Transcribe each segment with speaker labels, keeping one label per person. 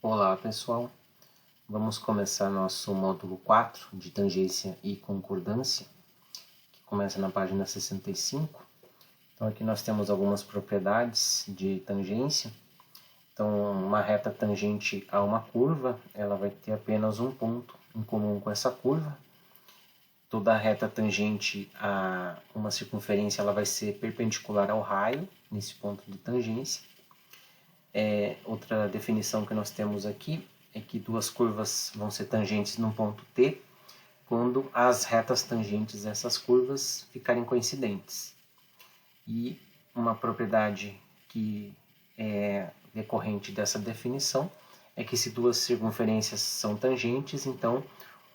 Speaker 1: Olá pessoal, vamos começar nosso módulo 4 de tangência e concordância, que começa na página 65. Então aqui nós temos algumas propriedades de tangência. Então uma reta tangente a uma curva, ela vai ter apenas um ponto em comum com essa curva. Toda reta tangente a uma circunferência ela vai ser perpendicular ao raio, nesse ponto de tangência. Outra definição que nós temos aqui é que duas curvas vão ser tangentes num ponto T quando as retas tangentes a essas curvas ficarem coincidentes. E uma propriedade que é decorrente dessa definição é que se duas circunferências são tangentes, então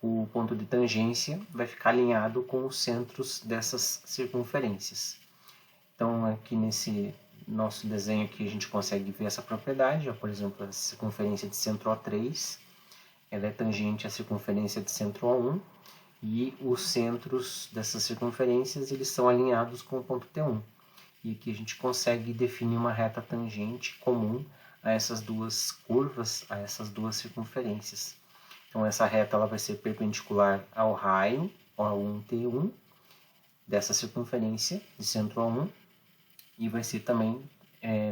Speaker 1: o ponto de tangência vai ficar alinhado com os centros dessas circunferências. Então aqui nesse nosso desenho aqui a gente consegue ver essa propriedade, ó, por exemplo, a circunferência de centro O3, ela é tangente à circunferência de centro O1 e os centros dessas circunferências eles são alinhados com o ponto T1. E aqui a gente consegue definir uma reta tangente comum a essas duas curvas, a essas duas circunferências. Então essa reta ela vai ser perpendicular ao raio O1T1 dessa circunferência de centro A1 e vai ser também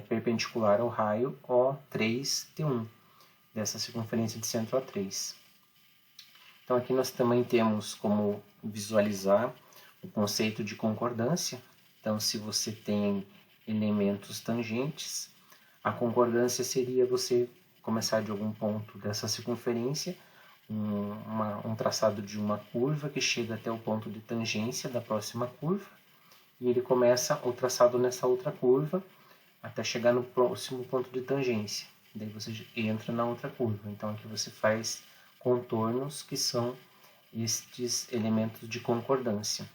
Speaker 1: perpendicular ao raio O3T1 dessa circunferência de centro A3. Então aqui nós também temos como visualizar o conceito de concordância. Então se você tem elementos tangentes, a concordância seria você começar de algum ponto dessa circunferência, um traçado de uma curva que chega até o ponto de tangência da próxima curva, e ele começa o traçado nessa outra curva até chegar no próximo ponto de tangência. Daí você entra na outra curva. Então aqui você faz contornos que são estes elementos de concordância.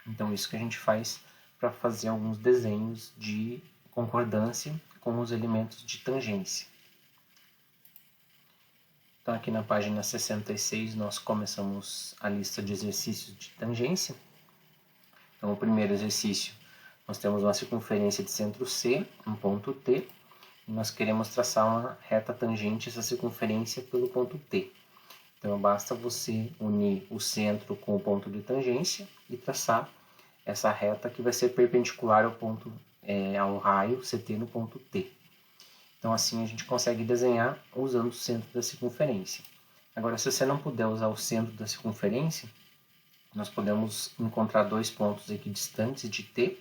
Speaker 1: Então isso que a gente faz para fazer alguns desenhos de concordância com os elementos de tangência. Então aqui na página 66 nós começamos a lista de exercícios de tangência. Então o primeiro exercício, nós temos uma circunferência de centro C, um ponto T, e nós queremos traçar uma reta tangente a essa circunferência pelo ponto T. Então basta você unir o centro com o ponto de tangência e traçar essa reta que vai ser perpendicular ao ponto, ao raio CT no ponto T. Então assim a gente consegue desenhar usando o centro da circunferência. Agora se você não puder usar o centro da circunferência, nós podemos encontrar dois pontos equidistantes de T,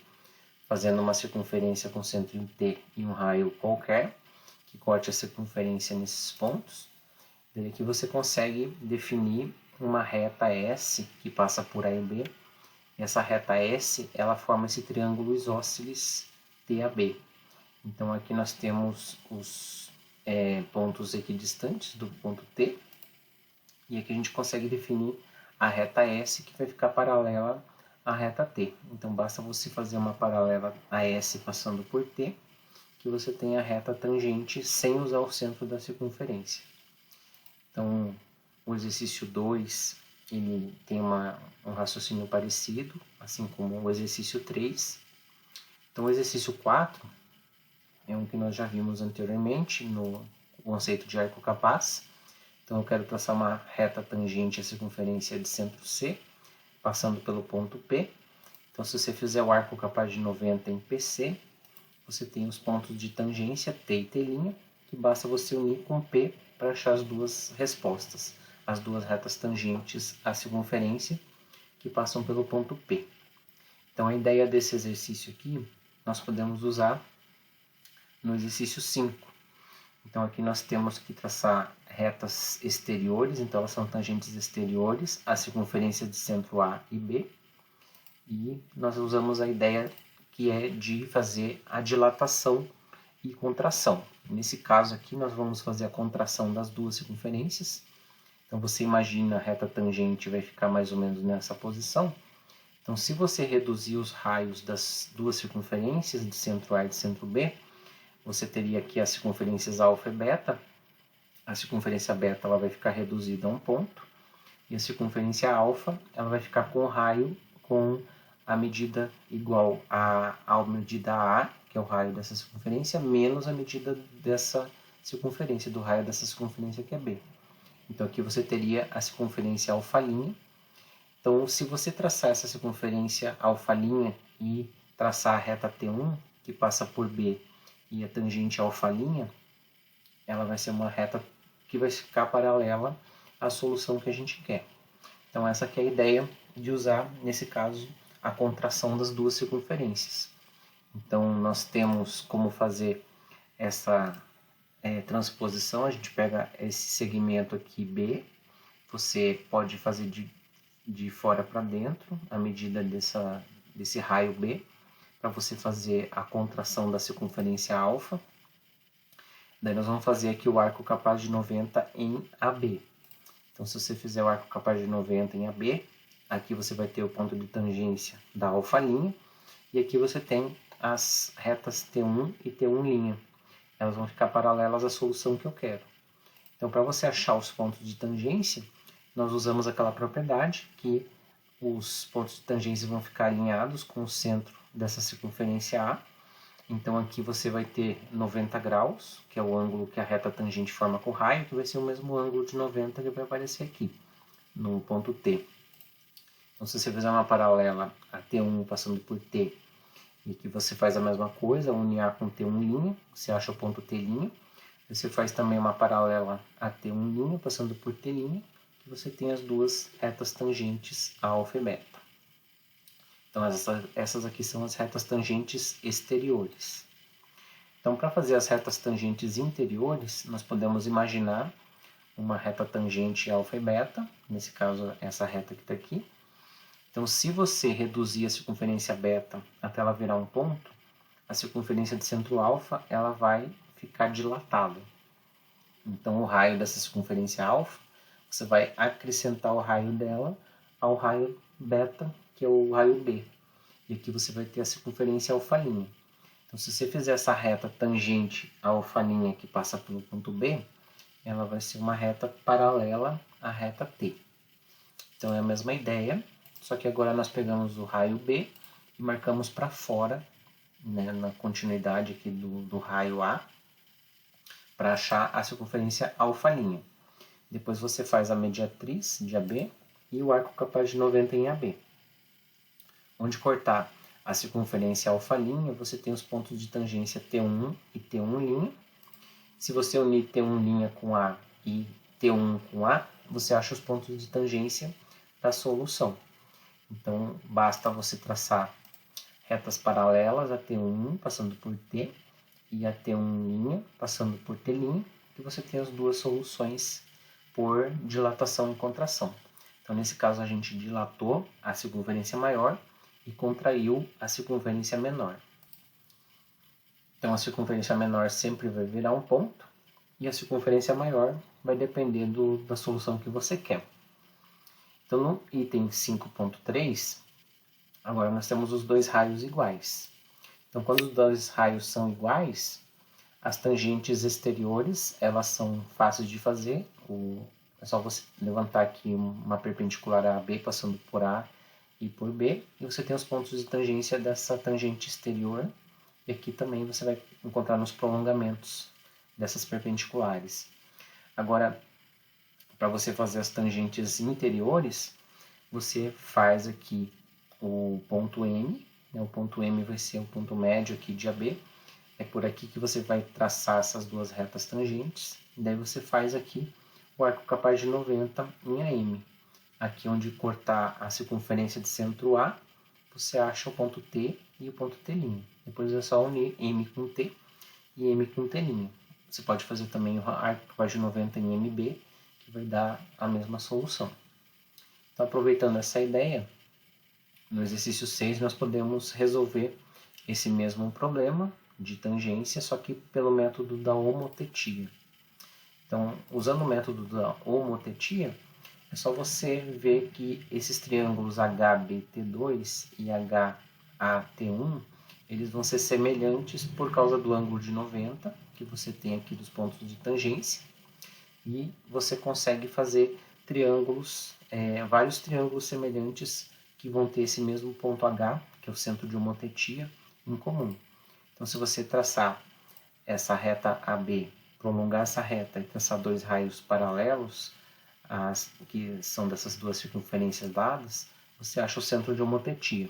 Speaker 1: fazendo uma circunferência com centro em T e um raio qualquer, que corte a circunferência nesses pontos. Daí aqui você consegue definir uma reta S que passa por A e B. Essa reta S, ela forma esse triângulo isósceles TAB. Então aqui nós temos os pontos equidistantes do ponto T, e aqui a gente consegue definir a reta S que vai ficar paralela à reta T. Então basta você fazer uma paralela a S passando por T, que você tem a reta tangente sem usar o centro da circunferência. Então o exercício 2 ele tem um raciocínio parecido, assim como o exercício 3. Então o exercício 4 é um que nós já vimos anteriormente no conceito de arco capaz. Então eu quero traçar uma reta tangente à circunferência de centro C, passando pelo ponto P. Então se você fizer o arco capaz de 90 em PC, você tem os pontos de tangência T e T', que basta você unir com P para achar as duas respostas, as duas retas tangentes à circunferência que passam pelo ponto P. Então a ideia desse exercício aqui, nós podemos usar no exercício 5. Então aqui nós temos que traçar retas exteriores, então elas são tangentes exteriores à circunferência de centro A e B. E nós usamos a ideia que é de fazer a dilatação e contração. Nesse caso aqui nós vamos fazer a contração das duas circunferências. Então você imagina a reta tangente vai ficar mais ou menos nessa posição. Então se você reduzir os raios das duas circunferências, de centro A e de centro B, você teria aqui as circunferências alfa e beta. A circunferência beta ela vai ficar reduzida a um ponto, e a circunferência alfa ela vai ficar com o raio com a medida igual à medida A, que é o raio dessa circunferência, menos a medida dessa circunferência do raio dessa circunferência que é B. Então aqui você teria a circunferência alfa'. Então se você traçar essa circunferência alfa' e traçar a reta T1, que passa por B, e a tangente alfa', ela vai ser uma reta que vai ficar paralela à solução que a gente quer. Então essa aqui é a ideia de usar, nesse caso, a contração das duas circunferências. Então nós temos como fazer essa transposição. A gente pega esse segmento aqui B, você pode fazer de fora para dentro, a medida desse raio B, para você fazer a contração da circunferência alfa. Daí nós vamos fazer aqui o arco capaz de 90 em AB. Então se você fizer o arco capaz de 90 em AB, aqui você vai ter o ponto de tangência da alfa', e aqui você tem as retas T1 e T1'. Elas vão ficar paralelas à solução que eu quero. Então para você achar os pontos de tangência, nós usamos aquela propriedade que os pontos de tangência vão ficar alinhados com o centro dessa circunferência A. Então aqui você vai ter 90 graus, que é o ângulo que a reta tangente forma com o raio, que vai ser o mesmo ângulo de 90 que vai aparecer aqui, no ponto T. Então se você fizer uma paralela a T1 passando por T, e aqui você faz a mesma coisa, une A com T1', você acha o ponto T'. Você faz também uma paralela a T1', passando por T', que você tem as duas retas tangentes alfa e beta. Então essas aqui são as retas tangentes exteriores. Então para fazer as retas tangentes interiores, nós podemos imaginar uma reta tangente alfa e beta, nesse caso essa reta que está aqui. Então se você reduzir a circunferência beta até ela virar um ponto, a circunferência de centro alfa ela vai ficar dilatada. Então o raio dessa circunferência alfa, você vai acrescentar o raio dela ao raio beta, que é o raio B. E aqui você vai ter a circunferência alfa'. Então se você fizer essa reta tangente à alfa' que passa pelo ponto B, ela vai ser uma reta paralela à reta T. Então é a mesma ideia, só que agora nós pegamos o raio B e marcamos para fora, né, na continuidade aqui do raio A, para achar a circunferência alfa'. Depois você faz a mediatriz de AB e o arco capaz de 90 em AB. Onde cortar a circunferência alfa', você tem os pontos de tangência T1 e T1'. Se você unir T1' com A e T1 com A, você acha os pontos de tangência da solução. Então basta você traçar retas paralelas a T1 passando por T e a T1' passando por T', que você tem as duas soluções por dilatação e contração. Então nesse caso a gente dilatou a circunferência maior e contraiu a circunferência menor. Então a circunferência menor sempre vai virar um ponto e a circunferência maior vai depender da solução que você quer. Então no item 5.3, agora nós temos os dois raios iguais. Então quando os dois raios são iguais, as tangentes exteriores elas são fáceis de fazer. É só você levantar aqui uma perpendicular a AB passando por A e por B, e você tem os pontos de tangência dessa tangente exterior, e aqui também você vai encontrar nos prolongamentos dessas perpendiculares. Agora, para você fazer as tangentes interiores, você faz aqui o ponto M, né? O ponto M vai ser o ponto médio aqui de AB, é por aqui que você vai traçar essas duas retas tangentes, e daí você faz aqui o arco capaz de 90 em AM. Aqui onde cortar a circunferência de centro A, você acha o ponto T e o ponto T'. Depois é só unir M com T e M com T'. Você pode fazer também o arco capaz de 90 em MB, que vai dar a mesma solução. Então, aproveitando essa ideia, no exercício 6 nós podemos resolver esse mesmo problema de tangência, só que pelo método da homotetia. Então, usando o método da homotetia, é só você ver que esses triângulos HBT2 e HAT1, eles vão ser semelhantes por causa do ângulo de 90, que você tem aqui dos pontos de tangência, e você consegue fazer triângulos, vários triângulos semelhantes que vão ter esse mesmo ponto H, que é o centro de homotetia, em comum. Então, se você traçar essa reta AB prolongar essa reta e traçar dois raios paralelos, que são dessas duas circunferências dadas, você acha o centro de homotetia.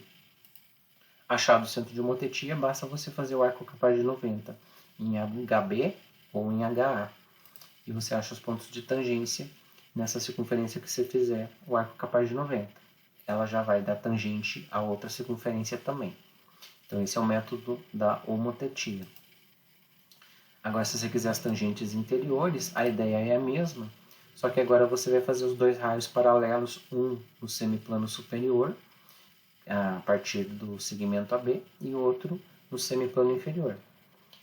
Speaker 1: Achado o centro de homotetia, basta você fazer o arco capaz de 90 em HB ou em HA. E você acha os pontos de tangência nessa circunferência que você fizer o arco capaz de 90. Ela já vai dar tangente a outra circunferência também. Então esse é o método da homotetia. Agora, se você quiser as tangentes interiores, a ideia é a mesma, só que agora você vai fazer os dois raios paralelos, um no semiplano superior, a partir do segmento AB, e outro no semiplano inferior.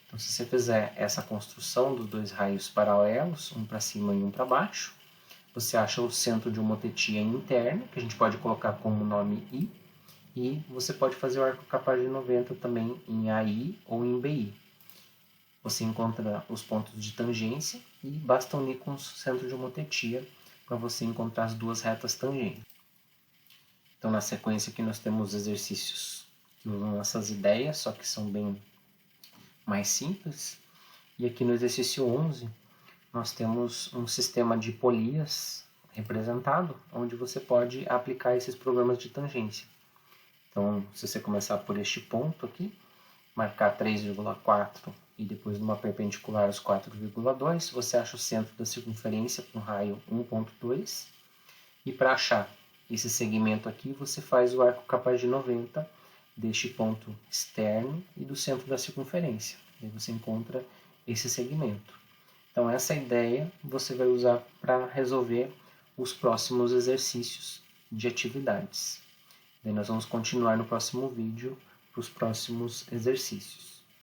Speaker 1: Então, se você fizer essa construção dos dois raios paralelos, um para cima e um para baixo, você acha o centro de homotetia interno, que a gente pode colocar como nome I, e você pode fazer o arco capaz de 90 também em AI ou em BI. Você encontra os pontos de tangência e basta unir com o centro de homotetia para você encontrar as duas retas tangentes. Então, na sequência aqui nós temos exercícios que usam essas ideias, só que são bem mais simples. E aqui no exercício 11, nós temos um sistema de polias representado, onde você pode aplicar esses programas de tangência. Então, se você começar por este ponto aqui, marcar 3,4 e depois numa perpendicular os 4,2, você acha o centro da circunferência com raio 1,2. E para achar esse segmento aqui, você faz o arco capaz de 90 deste ponto externo e do centro da circunferência. E aí você encontra esse segmento. Então essa ideia você vai usar para resolver os próximos exercícios de atividades. Daí nós vamos continuar no próximo vídeo para os próximos exercícios.